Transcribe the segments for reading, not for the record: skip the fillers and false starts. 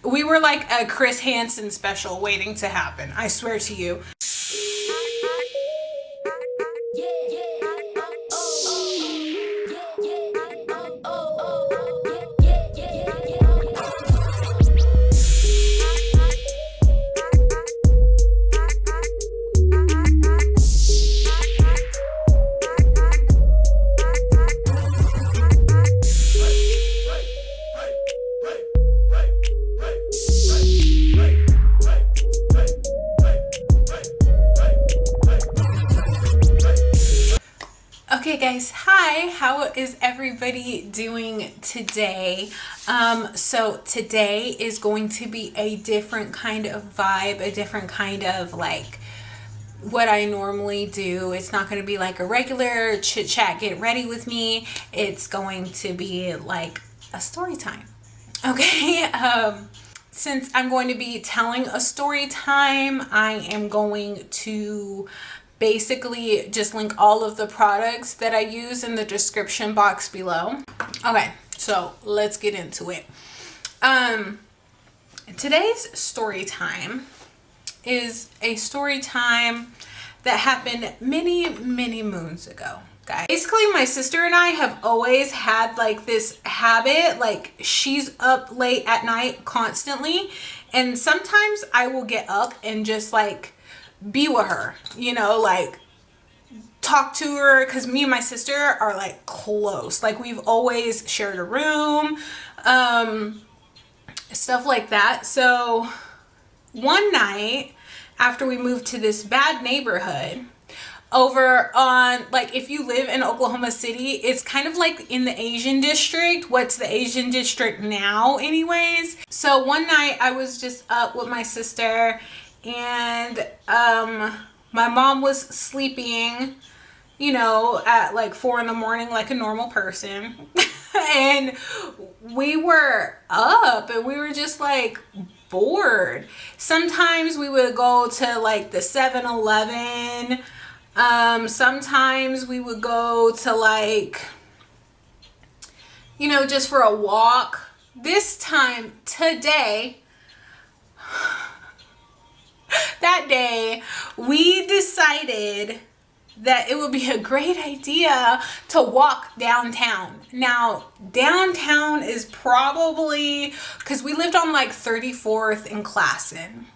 We were like a Chris Hansen special waiting to happen. I swear to you. Okay guys, hi, how is everybody doing today? So today is going to be a different kind of vibe, a different kind of like what I normally do. It's not going to be like a regular chit chat, get ready with me. It's going to be like a story time. Okay, since I'm going to be telling a story time, I am going to basically just link all of the products that I use in the description box below. Okay, so let's get into it. Today's story time is a story time that happened many moons ago, guys. Basically, my sister and I have always had like this habit, like she's up late at night constantly, and sometimes I will get up and just like be with her, you know, like talk to her, because me and my sister are like close, like we've always shared a room, stuff like that. So one night after we moved to this bad neighborhood over on, like, if you live in Oklahoma City, it's kind of like in the Asian district. What's the Asian district now anyways? So one night I was just up with my sister, and my mom was sleeping, you know, at like 4 in the morning like a normal person. And we were up and we were just like bored. Sometimes we would go to like the 7-Eleven. Sometimes we would go to like, you know, just for a walk. This time today, that day, we decided that it would be a great idea to walk downtown. Now, downtown is probably, because we lived on like 34th and Classen,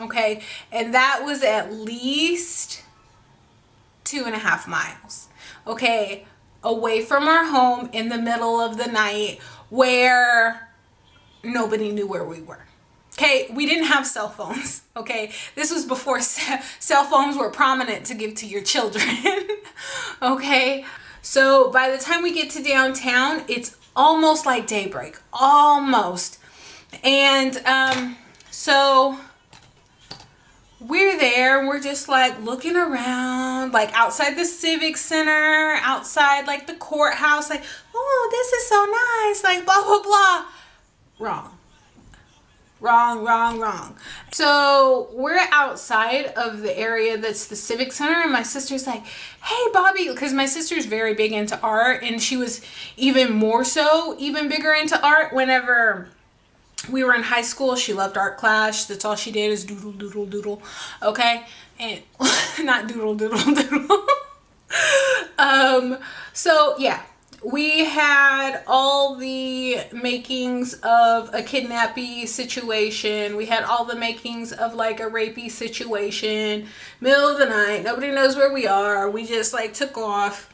okay? And that was at least 2.5 miles, okay? Away from our home in the middle of the night where nobody knew where we were. Okay, we didn't have cell phones, okay? This was before cell phones were prominent to give to your children, okay? So by the time we get to downtown, it's almost like daybreak, almost. And so we're there and we're just like looking around, like outside the Civic Center, outside like the courthouse, like, oh, this is so nice, like blah, blah, blah. Wrong. So we're outside of the area that's the Civic Center, and my sister's like, hey Bobbi, because my sister's very big into art, and she was even bigger into art whenever we were in high school. She loved art class. That's all she did is doodle, okay? And not doodle. So yeah, we had all the makings of a kidnappy situation. We had all the makings of like a rapey situation. Middle of the night, nobody knows where we are. We just like took off,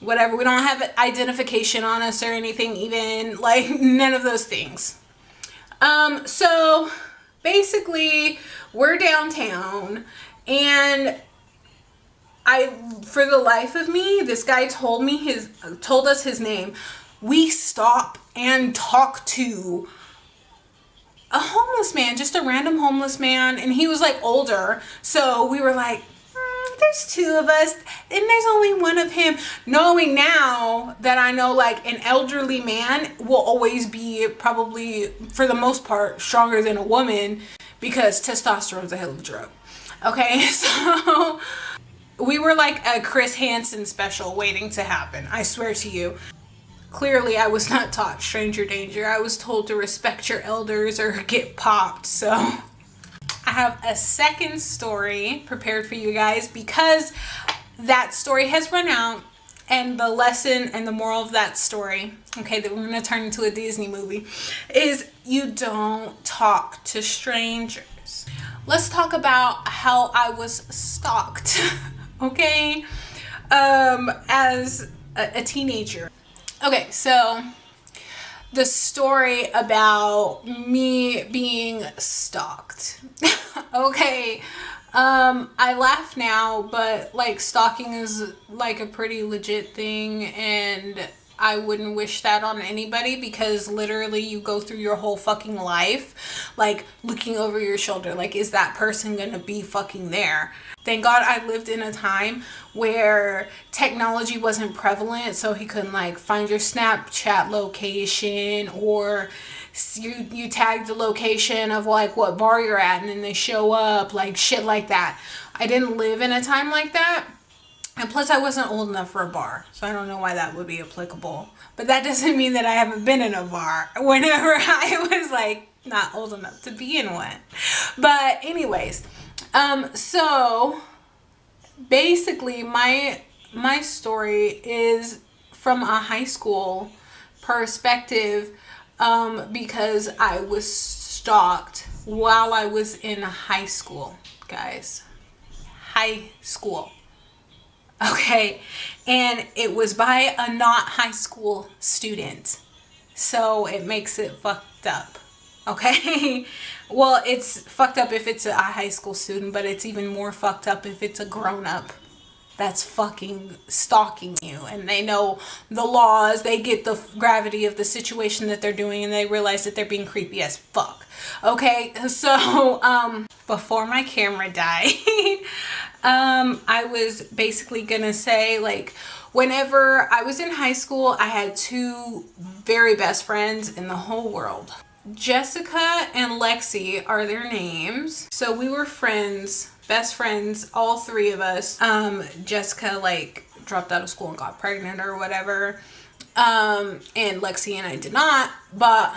whatever. We don't have identification on us or anything, even like none of those things. So basically we're downtown, and for the life of me, this guy told us his name. We stop and talk to a homeless man, just a random homeless man, and he was like older. So we were like, there's 2 of us, and there's only 1 of him. Knowing now that I know like an elderly man will always be probably, for the most part, stronger than a woman, because testosterone's a hell of a drug. Okay, so we were like a Chris Hansen special waiting to happen. I swear to you. clearly I was not taught stranger danger. I was told to respect your elders or get popped. So I have a second story prepared for you guys because that story has run out, and the lesson and the moral of that story, okay, that we're going to turn into a Disney movie, is you don't talk to strangers. Let's talk about how I was stalked, okay, as a teenager. Okay, so the story about me being stalked. Okay, I laugh now, but like stalking is like a pretty legit thing, and I wouldn't wish that on anybody, because literally you go through your whole fucking life like looking over your shoulder, like, is that person gonna be fucking there? Thank God I lived in a time where technology wasn't prevalent, so he couldn't like find your Snapchat location, or you tag the location of like what bar you're at and then they show up, like shit like that. I didn't live in a time like that. And plus I wasn't old enough for a bar, so I don't know why that would be applicable. But that doesn't mean that I haven't been in a bar whenever I was like not old enough to be in one. But anyways, so basically my story is from a high school perspective, because I was stalked while I was in high school, guys. High school. Okay, and it was by a not high school student, so it makes it fucked up. Okay, well, it's fucked up if it's a high school student, but it's even more fucked up if it's a grown-up that's fucking stalking you, and they know the laws, they get the gravity of the situation that they're doing, and they realize that they're being creepy as fuck. Okay, so before my camera died, I was basically gonna say, like, whenever I was in high school, I had two very best friends in the whole world. Jessica and Lexi are their names. So we were friends, best friends, all three of us. Jessica like dropped out of school and got pregnant or whatever. And Lexi and I did not. But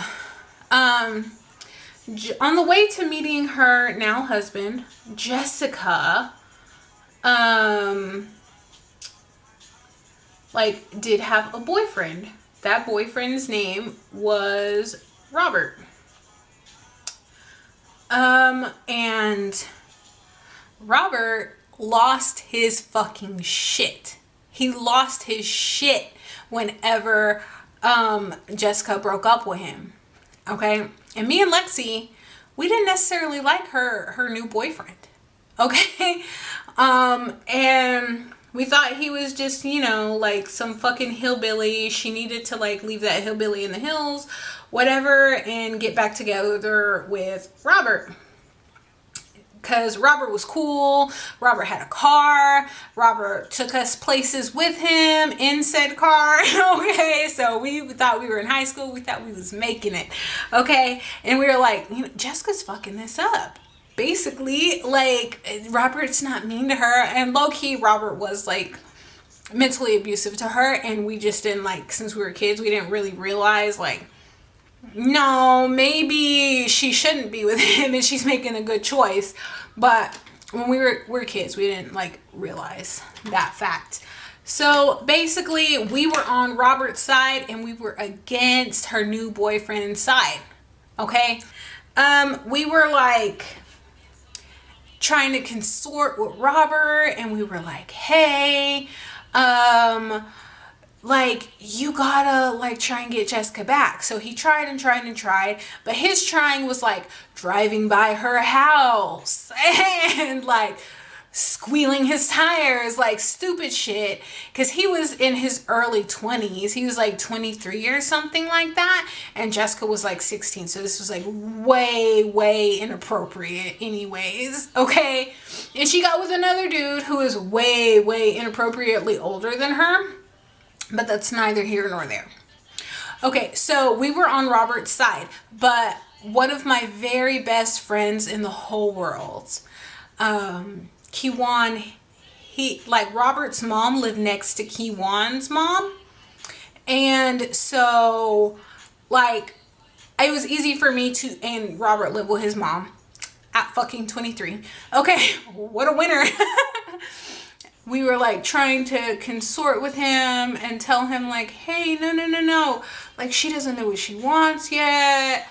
on the way to meeting her now husband, Jessica like did have a boyfriend. That boyfriend's name was Robert. And Robert lost his fucking shit. He lost his shit whenever Jessica broke up with him. Okay? And me and Lexi, we didn't necessarily like her new boyfriend. Okay? And we thought he was just, you know, like some fucking hillbilly. She needed to like leave that hillbilly in the hills, whatever, and get back together with Robert. Because Robert was cool. Robert had a car. Robert took us places with him in said car. Okay, so we thought we were in high school. We thought we was making it. Okay, and we were like, you know, Jessica's fucking this up. Basically, like, Robert's not mean to her, and low-key Robert was like mentally abusive to her, and we just didn't, like, since we were kids, we didn't really realize, like, no, maybe she shouldn't be with him and she's making a good choice. But when we were kids, we didn't like realize that fact. So basically we were on Robert's side and we were against her new boyfriend's side. Okay, we were like trying to consort with Robert, and we were like, hey, like, you gotta like try and get Jessica back. So he tried and tried and tried, but his trying was like driving by her house and like squealing his tires, like stupid shit, because he was in his early 20s. He was like 23 or something like that, and Jessica was like 16, so this was like way inappropriate anyways. Okay, and she got with another dude who is way inappropriately older than her, but that's neither here nor there. Okay, so we were on Robert's side, but one of my very best friends in the whole world, Kiwan, he, like, Robert's mom lived next to Kiwan's mom, And so, like, it was easy for me to, and Robert lived with his mom at fucking 23. Okay, what a winner. We were like trying to consort with him and tell him like, hey, no. Like, she doesn't know what she wants yet.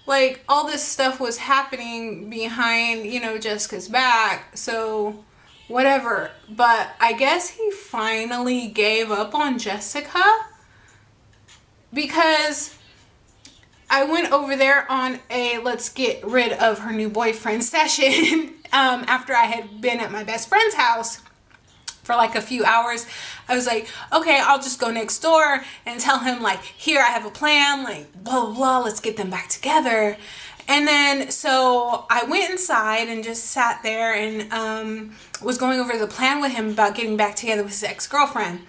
Like, all this stuff was happening behind, you know, Jessica's back. So, whatever. But I guess he finally gave up on Jessica because I went over there on a let's get rid of her new boyfriend session after I had been at my best friend's house for like a few hours. I was like, okay, I'll just go next door and tell him like, here, I have a plan, like blah, blah, blah, let's get them back together. And then, so I went inside and just sat there and was going over the plan with him about getting back together with his ex-girlfriend.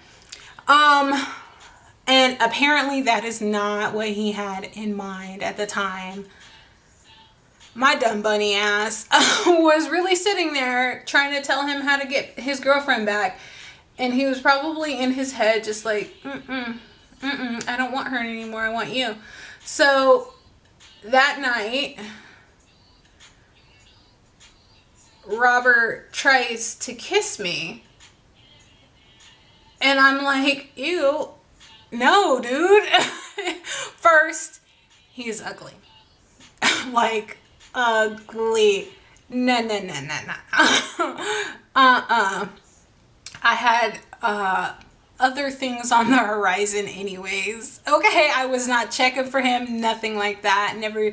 And apparently that is not what he had in mind at the time. My dumb bunny ass was really sitting there trying to tell him how to get his girlfriend back. And he was probably in his head just like, I don't want her anymore. I want you. So that night, Robert tries to kiss me. And I'm like, ew, no, dude. First, he is ugly. Like, ugly. No. I had other things on the horizon anyways. Okay, I was not checking for him, nothing like that. Never.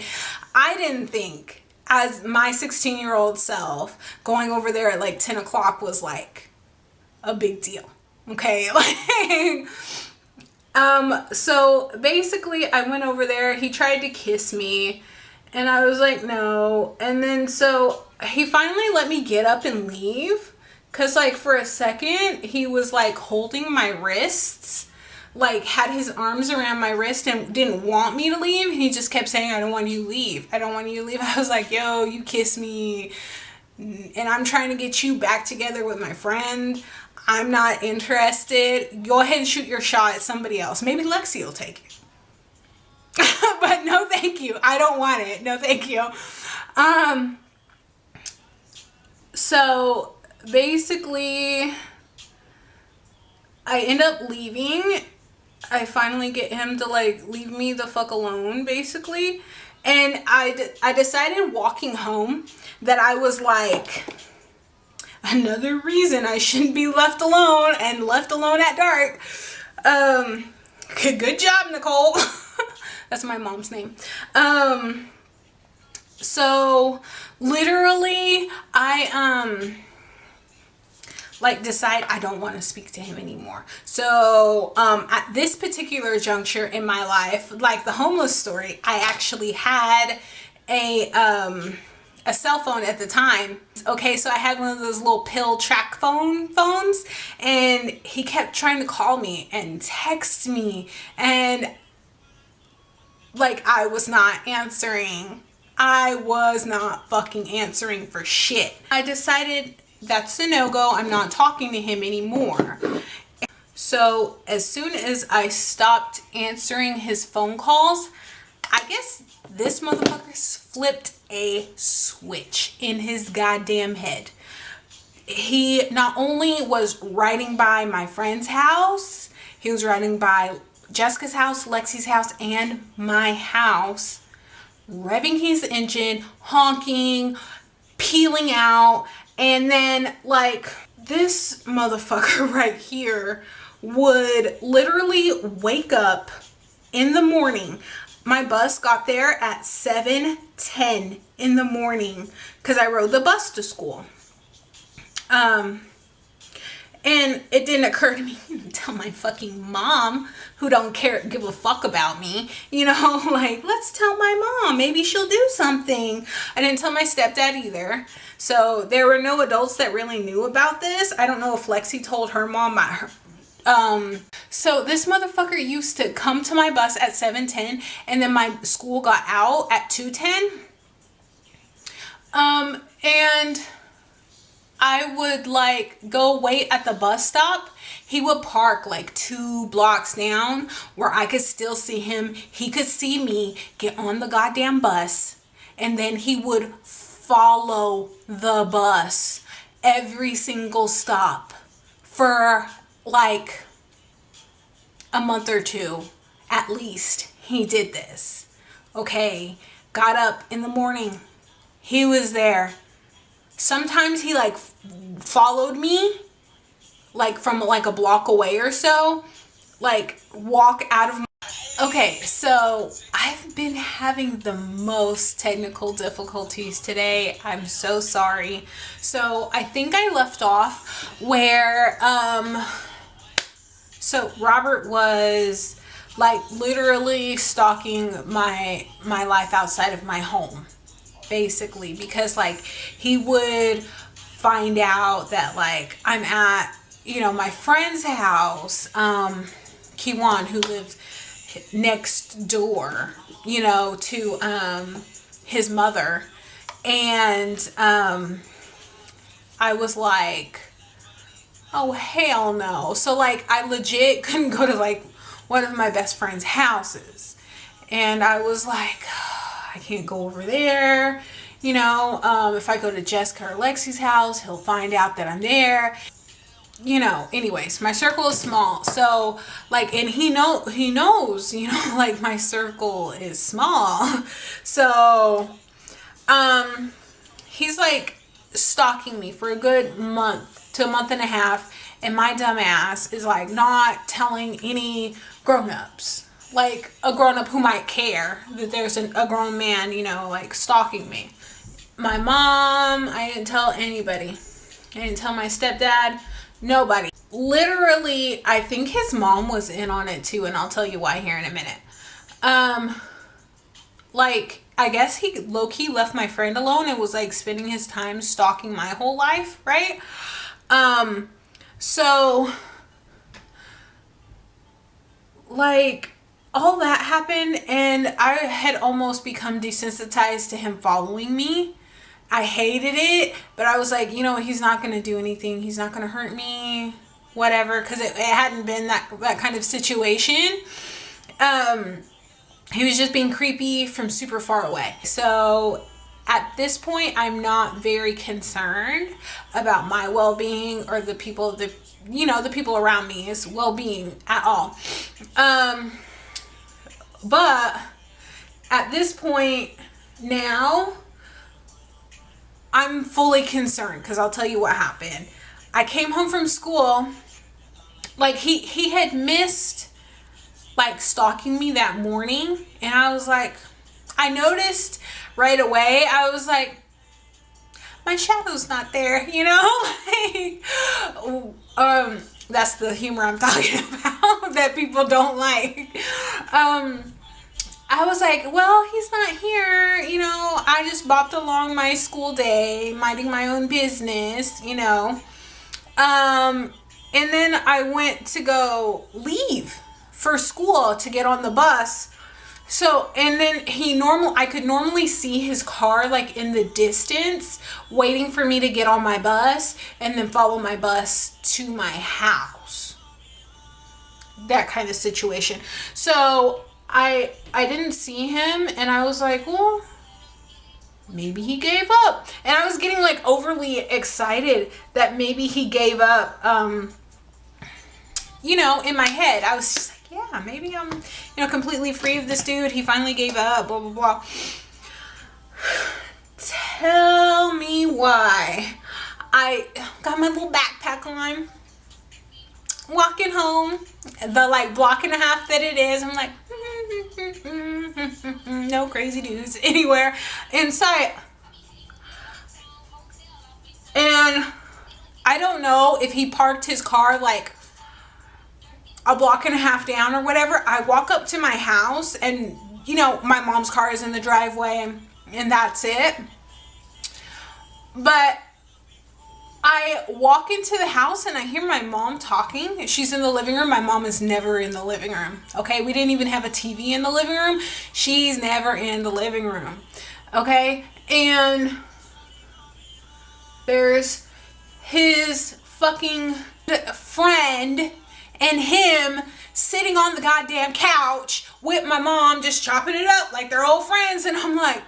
I didn't think, as my 16-year-old self, going over there at like 10 o'clock was like a big deal. Okay, like, so basically I went over there, he tried to kiss me, and I was like, no. And then so he finally let me get up and leave. Cause like for a second he was like holding my wrists, like had his arms around my wrist and didn't want me to leave. He just kept saying, I don't want you to leave. I don't want you to leave. I was like, yo, you kiss me and I'm trying to get you back together with my friend. I'm not interested. Go ahead and shoot your shot at somebody else. Maybe Lexi will take it. But no, thank you. I don't want it. No, thank you. So basically, I end up leaving. I finally get him to like leave me the fuck alone, basically. And I decided walking home that I was like, another reason I shouldn't be left alone and left alone at dark. Good job, Nicole. That's my mom's name. So literally I like decide I don't want to speak to him anymore. So at this particular juncture in my life, like the homeless story, I actually had a cell phone at the time. Okay, so I had one of those little pill track phones, and he kept trying to call me and text me, and like I was not answering. I was not fucking answering for shit. I decided that's a no-go. I'm not talking to him anymore. So as soon as I stopped answering his phone calls, I guess this motherfucker flipped a switch in his goddamn head. He not only was riding by my friend's house, he was riding by Jessica's house, Lexi's house, and my house, revving his engine, honking, peeling out. And then like this motherfucker right here would literally wake up in the morning. My bus got there at 7:10 in the morning because I rode the bus to school. And it didn't occur to me to tell my fucking mom, who don't give a fuck about me, you know, like, let's tell my mom, maybe she'll do something. I didn't tell my stepdad either. So there were no adults that really knew about this. I don't know if Lexi told her mom. So this motherfucker used to come to my bus at 7:10, and then my school got out at 2:10. And I would like go wait at the bus stop, he would park like 2 blocks down where I could still see him. He could see me get on the goddamn bus, and then he would follow the bus every single stop for like a month or two at least. He did this. Okay, got up in the morning, he was there. Sometimes he like followed me like from like a block away or so, like walk out of my... Okay, so I've been having the most technical difficulties today. I'm so sorry. So I think I left off where so Robert was like literally stalking my life outside of my home, basically, because like he would find out that like I'm at, you know, my friend's house, Kiwan, who lives next door, you know, to his mother. And I was like, oh hell no. So like I legit couldn't go to like one of my best friend's houses, and I was like, I can't go over there, you know. If I go to Jessica or Lexi's house, he'll find out that I'm there, you know. Anyways, my circle is small, so like, and he knows, you know, like my circle is small. So he's like stalking me for a good month to a month and a half, and my dumb ass is like not telling any grown-ups, like a grown-up who might care that there's a grown man, you know, like stalking me. My mom, I didn't tell anybody. I didn't tell my stepdad, nobody. Literally, I think his mom was in on it too, and I'll tell you why here in a minute. Like, I guess he low-key left my friend alone and was like spending his time stalking my whole life, right? So like all that happened, and I had almost become desensitized to him following me. I hated it, but I was like, you know, he's not going to do anything. He's not going to hurt me, whatever, because it hadn't been that kind of situation. He was just being creepy from super far away. So at this point, I'm not very concerned about my well-being or the people, the people around me's well-being at all. But at this point now, I'm fully concerned, because I'll tell you what happened. I came home from school, like he had missed like stalking me that morning, and I was like, I noticed right away. I was like, my shadow's not there, you know? Like, that's the humor I'm talking about that people don't like. I was like, well, he's not here, you know. I just bopped along my school day, minding my own business, you know. And then I went to go leave for school to get on the bus. So, and then I could normally see his car like in the distance waiting for me to get on my bus and then follow my bus to my house. That kind of situation. So I didn't see him, and I was like, well, maybe he gave up. And I was getting like overly excited that maybe he gave up, you know, in my head. I was just like, yeah, maybe I'm, you know, completely free of this dude. He finally gave up, blah, blah, blah. Tell me why. I got my little backpack on, walking home, the like block and a half that it is. I'm like, no crazy dudes anywhere in sight. And I don't know if he parked his car like a block and a half down or whatever. I walk up to my house, and you know, my mom's car is in the driveway, and that's it. But I walk into the house and I hear my mom talking. She's in the living room. My mom is never in the living room. Okay, we didn't even have a TV in the living room. She's never in the living room. Okay, and there's his fucking friend and him sitting on the goddamn couch with my mom just chopping it up like they're old friends. And I'm like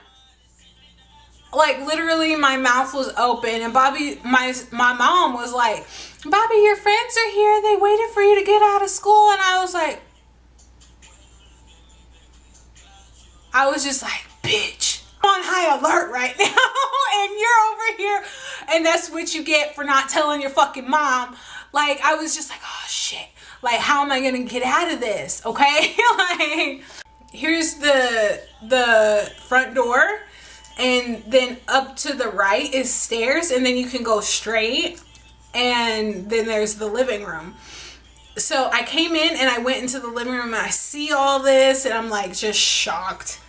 literally my mouth was open, and Bobbi, my mom was like, Bobbi, your friends are here. They waited for you to get out of school. And I was just like, bitch, I'm on high alert right now. And you're over here. And that's what you get for not telling your fucking mom. Like, I was just like, oh shit. Like, how am I going to get out of this? Okay. Like, here's the front door. And then up to the right is stairs. And then you can go straight. And then there's the living room. So I came in and I went into the living room and I see all this and I'm like just shocked.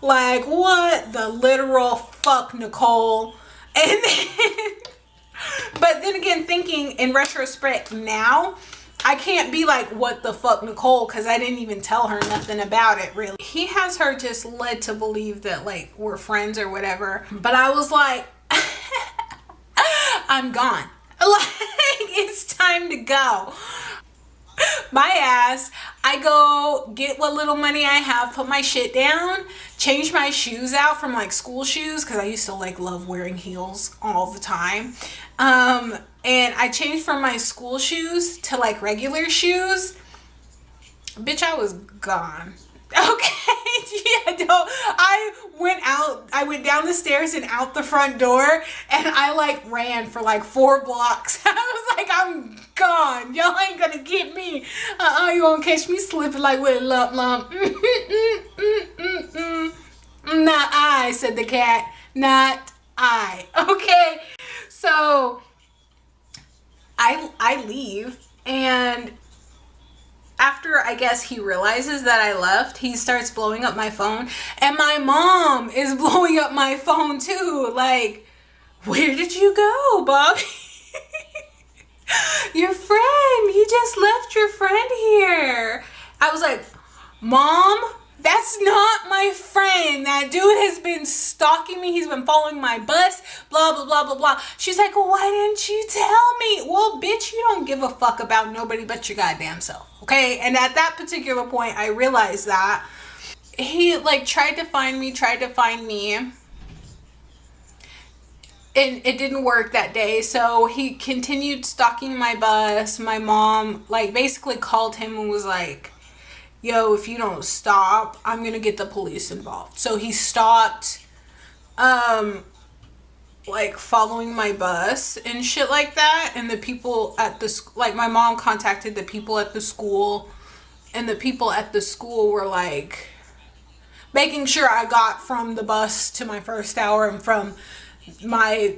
Like, what the literal fuck, Nicole? And then, but then again, thinking in retrospect now, I can't be like, what the fuck, Nicole? Because I didn't even tell her nothing about it, really. He has her just led to believe that like we're friends or whatever. But I was like, I'm gone. Like, it's time to go. My ass, I go get what little money I have, put my shit down, change my shoes out from like school shoes, because I used to like love wearing heels all the time. And I changed from my school shoes to like regular shoes. Bitch, I was gone. Okay. Yeah, no, I went down the stairs and out the front door, and I like ran for like 4 blocks. I was like, I'm gone. Y'all ain't gonna get me. You won't catch me slipping like with a lump. Not I, said the cat. Not I. Okay. So I leave, and after I guess he realizes that I left, he starts blowing up my phone, and my mom is blowing up my phone too. Like, where did you go, Bobbi? Your friend, you just left your friend here. I was like, Mom, that's not my friend. That dude has been stalking me. He's been following my bus, blah, blah, blah, blah, blah. She's like, well, why didn't you tell me? Well, bitch, you don't give a fuck about nobody but your goddamn self, okay? And at that particular point, I realized that he, like, tried to find me. And it didn't work that day. So he continued stalking my bus. My mom, like, basically called him and was like, yo, if you don't stop, I'm gonna get the police involved. So he stopped, like, following my bus and shit like that. And the people at the, like, my mom contacted the people at the school, and the people at the school were like making sure I got from the bus to my first hour and from my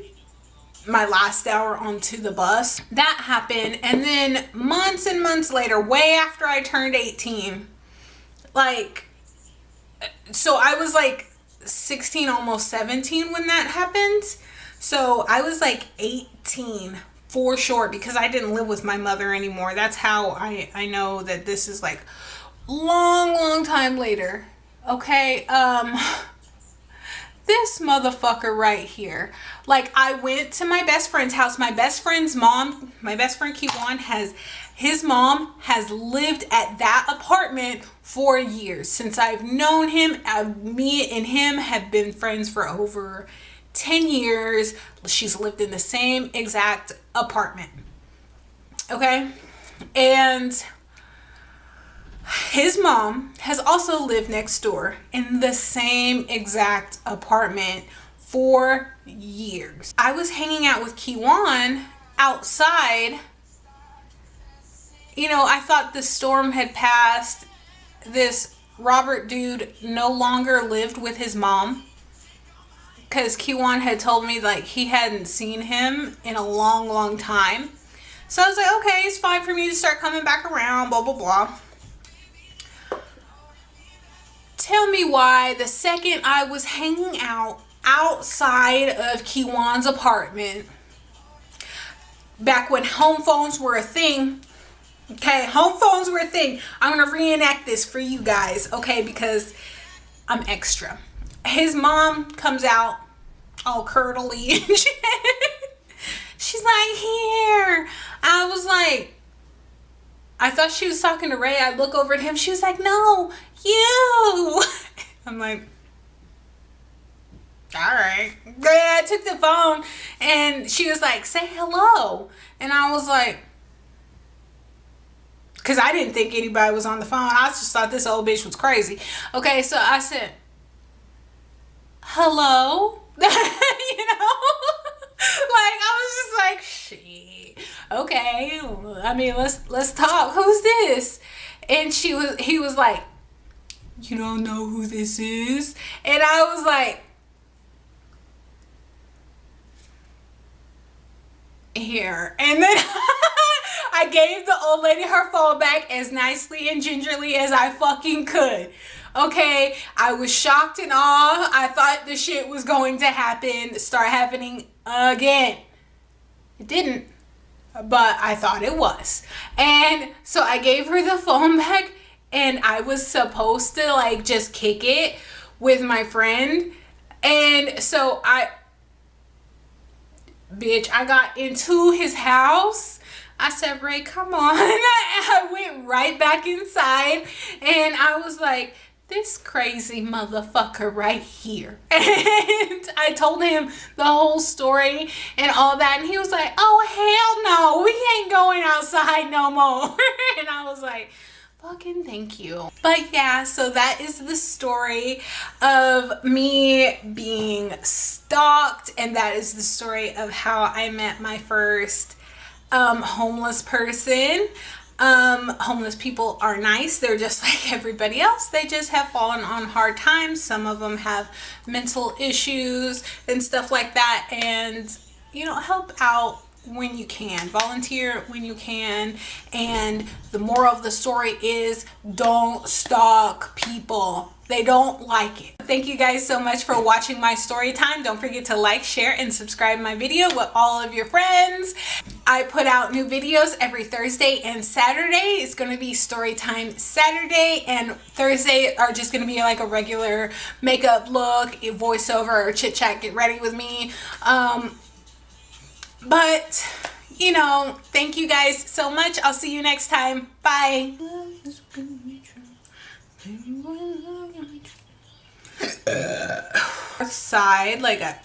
last hour onto the bus. That happened. And then months and months later, way after I turned 18, like, so I was like 16, almost 17 when that happened. So I was like 18 for sure, because I didn't live with my mother anymore. That's how I know that this is like long time later. Okay. This motherfucker right here. Like, I went to my best friend's house. My best friend's mom, my best friend Kiwan, his mom has lived at that apartment for years. Since I've known him, me and him have been friends for over 10 years. She's lived in the same exact apartment. Okay? And his mom has also lived next door in the same exact apartment for years. I was hanging out with Kiwan outside. You know, I thought the storm had passed. This Robert dude no longer lived with his mom, because Kiwan had told me like he hadn't seen him in a long time. So I was like, okay, it's fine for me to start coming back around, blah, blah, blah. Tell me why the second I was hanging out outside of Kiwan's apartment, back when home phones were a thing, okay, home phones were a thing. I'm going to reenact this for you guys, okay, because I'm extra. His mom comes out all curdly and she's She's like, here. I was like, I thought she was talking to Ray. I look over at him. She was like, no, you. I'm like, all right. I took the phone and she was like, say hello. And I was like, because I didn't think anybody was on the phone. I just thought this old bitch was crazy. Okay, so I said, hello? You know? Like, I was just like, shit. Okay, I mean, let's talk. Who's this? And he was like, you don't know who this is? And I was like, here. And then I gave the old lady her phone back as nicely and gingerly as I fucking could. Okay, I was shocked and awe. I thought the shit was going to start happening again. It didn't, but I thought it was. And so I gave her the phone back, and I was supposed to like just kick it with my friend. And so I got into his house. I said, Ray, come on. I went right back inside and I was like, this crazy motherfucker right here. And I told him the whole story and all that. And he was like, oh, hell no. We ain't going outside no more. And I was like, fucking thank you. But yeah, so that is the story of me being stalked, and that is the story of how I met my first homeless person. Homeless people are nice. They're just like everybody else. They just have fallen on hard times. Some of them have mental issues and stuff like that, and you know, help out when you can, volunteer when you can. And the moral of the story is, don't stalk people. They don't like it. Thank you guys so much for watching my story time. Don't forget to like, share, and subscribe my video with all of your friends. I put out new videos every Thursday and Saturday. It's going to be Storytime Saturday, and Thursday are just going to be like a regular makeup look, voiceover, or chit chat, get ready with me. But, you know, thank you guys so much. I'll see you next time. Bye. Side, like a,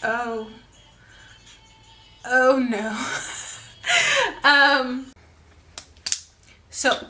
oh no. So